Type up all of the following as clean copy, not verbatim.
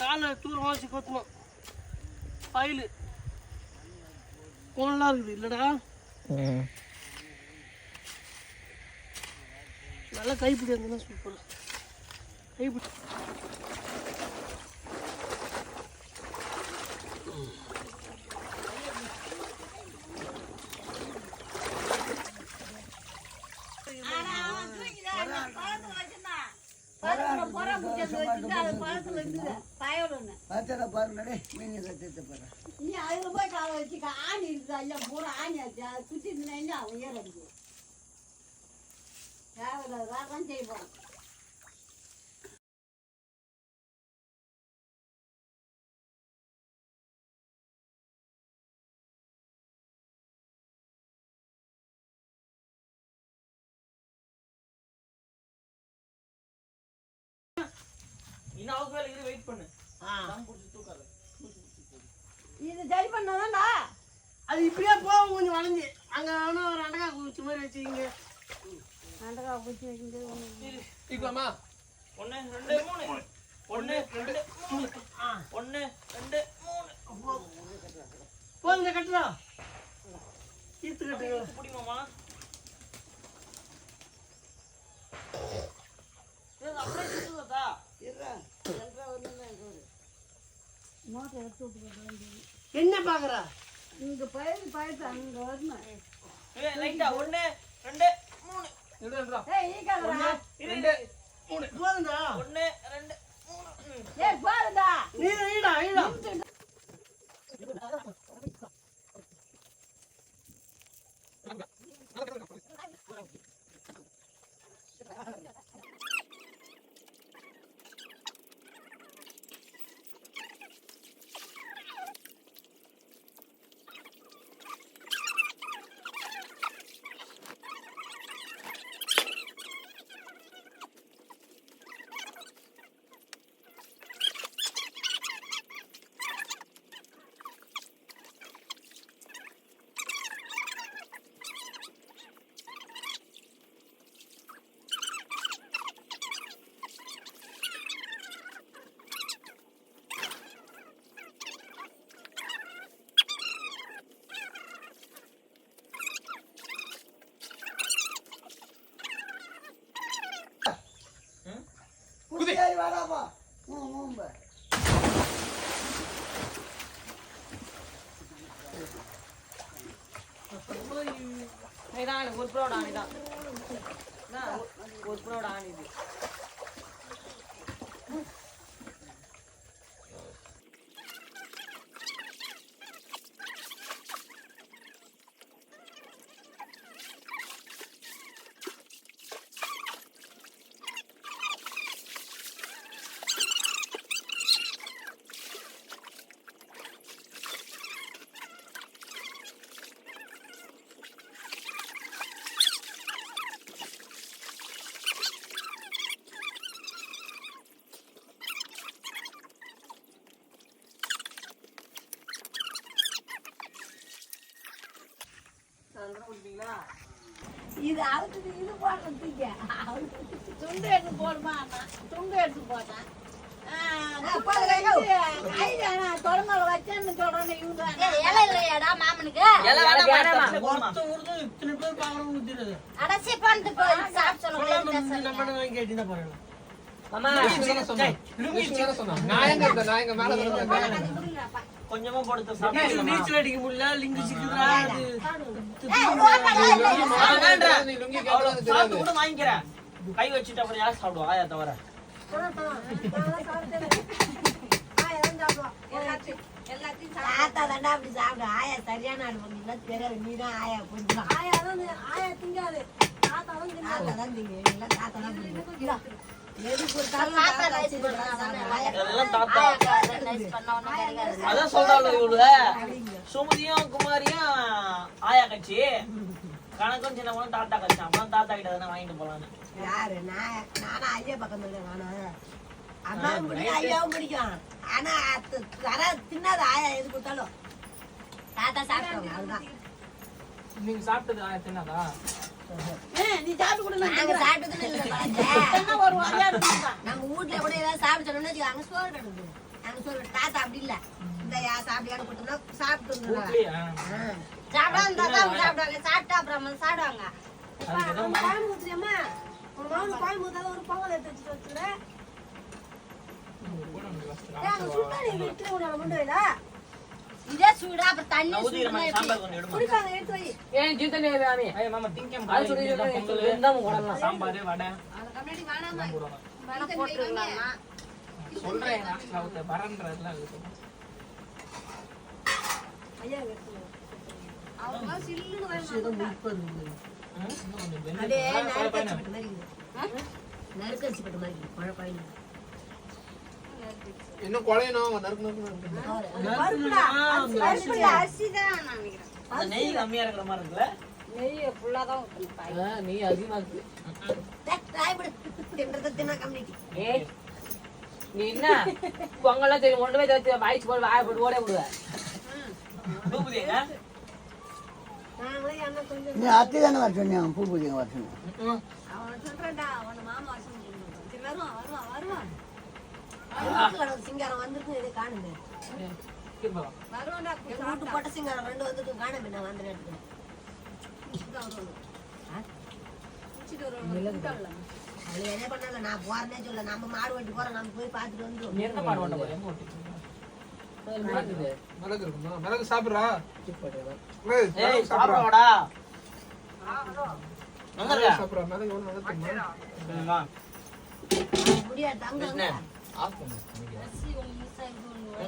காலை தூரம் வாசி கொத்தணும் பயிலு கோணலாம் இருக்குது இல்லடா நல்லா கைப்பிடி இருந்ததுன்னா சூப்பர் கைப்பிடி வெயிட் பண்ணு இது சரி பண்ணாதான்டா அது இப்படியே போகும் கொஞ்சம் வளைஞ்சு அங்கே வேணும் ஒரு அண்டகா குச்சி மாதிரி வச்சுக்கிங்க அண்டகா குச்சி வைக்கலாமா 1 2 3 1 2 3 1 2 3 போதுங்க கட்டுறா ஈத்து கட்டுங்க பிடிக்குமாமா இது அப்படியே சுத்துதா என்ன பாக்குற இங்க பயிர் அங்க வரணும் லைட்டா 1 2 3 எடுடா ஏய் ஈகாதடா 2 3 போடுடா 1 2 3 ஏய் போடுடா நீ ஈடா வாடாப்பா மூம்பு இதான் ஒரு ப்ரோட ஆணிதான் ஒரு ப்ரோட ஆணி இது இது அவுத்து இது போடுறதுக்கு துண்டு எடுத்து போடுமா துண்டு எடுத்து போட்டேன் தொடங்கல வச்சேன்னு சொல்றேன் இலை இல்லையாடா மாமனுக்கு இத்தனை பேர் பாக்குறவங்க ஊத்திடுது அடைச்சி பண்ணிட்டு கேட்டீங்கன்னா பாருங்க கொஞ்சமா போடுறது நீச்சல் அடிக்க முடியல லிங்கு சிக்குதுடா கூட வாங்கிக்கிறேன் கை வச்சுட்டு அப்புறம் யார் சாப்பிடுவோம் ஆயா தவிர அப்படி சாப்பிடு ஆயா சரியான ஆடு பண்ணீங்கன்னா தெரியாது நீதான் ஆயா கொஞ்சம் ஆயா தான் ஆயா திங்காது தாத்தா தான் திங்க தாத்தா தான் அதான் சொல்றாங்க இவளுக சுமதியும் குமாரியும் ஆயா கட்சி கணக்கும் சின்ன பொண்ணு தாத்தா கழிச்சான் அப்புறம் தாத்தா கிட்ட தானே வாங்கிட்டு போலான்னு. யாரு நானும் ஐயா பக்கம் இல்லை நானும் அம்மாவும் பிடிக்கும் ஐயாவும் பிடிக்கும் ஆனா வர தின்னாத ஆயா எது கொடுத்தாலும் தாத்தா சாப்பிடுவாங்க அதுதான். நீங்க சாப்பிட்டது தின்னாதா? நீ சாப்பிட்டு கூட நாங்க சாப்பிட்டதுன்னு இல்லை ஒரு வகையா இருக்குங்க. நம்ம வீட்டுல கூட ஏதாவது சாப்பிட்டு சொன்னோம்னா அங்க சோறு கிடக்குது அங்க சோறு தாத்தா அப்படி இல்ல இந்த சாப்பிட்டு கொடுத்தோம்னா சாப்பிட்டு வீட்லயா? சாப்பிடாம தாத்தா சாப்பிடுவாங்க சாப்பிட்டா அப்புறம் சாப்பிடுவாங்க. அதுக்கு ஏதோ பால் ஊத்துறியம்மா ஒரு மாவு பால் ஊத்தாத ஒரு பொங்கல் எடுத்து வச்சுட்டு வச்சுல இதே சூடா அப்புறம் தண்ணி நான் ஊத்திக்கிற மாதிரி சாம்பார் கொஞ்சம் எடுமா. குடிப்பாங்க எடுத்து வை. ஏன் ஜீத்தனே வேணாமே ஏய் மாமா திங்கம் அது சொல்லி பொங்கல் இருந்தாம போடலாம். சாம்பார் வடை அதுக்கு முன்னாடி வேணாமா போடுவாங்க. வேணா போட்டுக்கலாமா சொல்றேன் நான் வரன்றதுலாம் இருக்கு. ஐயா எடுத்து அவங்க சில்லுன்னு இன்னும் கொஞ்சம் வெந்து அப்படியே நறுக்கரிசி பட்டு மாதிரி இருக்குது. நறுக்கரிசி பட்டு மாதிரி இருக்குது. குழப்பாயில இன்னும் குழையணும் நறுக்கு நறுக்கு அரிசிதான் நான் நினைக்கிறேன். அந்த நெய் கம்மியா இருக்கிற மாதிரி இருக்குல்ல? நெய் ஃபுல்லா தான் ஊத்தணும். நீ அதிகமா இருக்கு. தின்னா கம்மிக்கு ஏய் நீ என்ன பொங்கல்லாம் தெரியும் ஒன்றுமே தெரியாது வாய்ச்சி போட்டு வாய போட்டு ஓட விடுவ. பூபதிங்க நாங்களே என்ன கொஞ்சம் நீ அத்தை தானே வர சொன்னீங்க பூ பூஜைங்க வர சொன்னீங்க அவனை சொல்றேன்டா அவன மாமா வருஷம் சரி வருவான் சிங்காரம் வந்திருக்கு இதை காணுங்க வருவான்டா வீட்டு போட்ட சிங்காரம் 2 வந்துட்டு காணுமே நான் வந்த நேரத்துக்கு அது என்ன பண்ணல நான் போறேன்னே சொல்ல நம்ம மாடு வெட்டி போறோம் நம்ம போய் பார்த்துட்டு வந்துடும். என்ன பாடுவாண்ட போல எங்க ஓட்டி மிளகு இருக்குமா மிளகு சாப்பிடுறா ஏய் சாப்பிடுவாடா வந்துருங்க சாப்பிடுறா மிளகு எவ்வளவு நல்லா தெரியுமா முடியாது தங்க ஆஃப் பண்ணு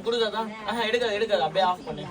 குடுக்காதா எடுக்காத அப்படியே ஆஃப் பண்ணு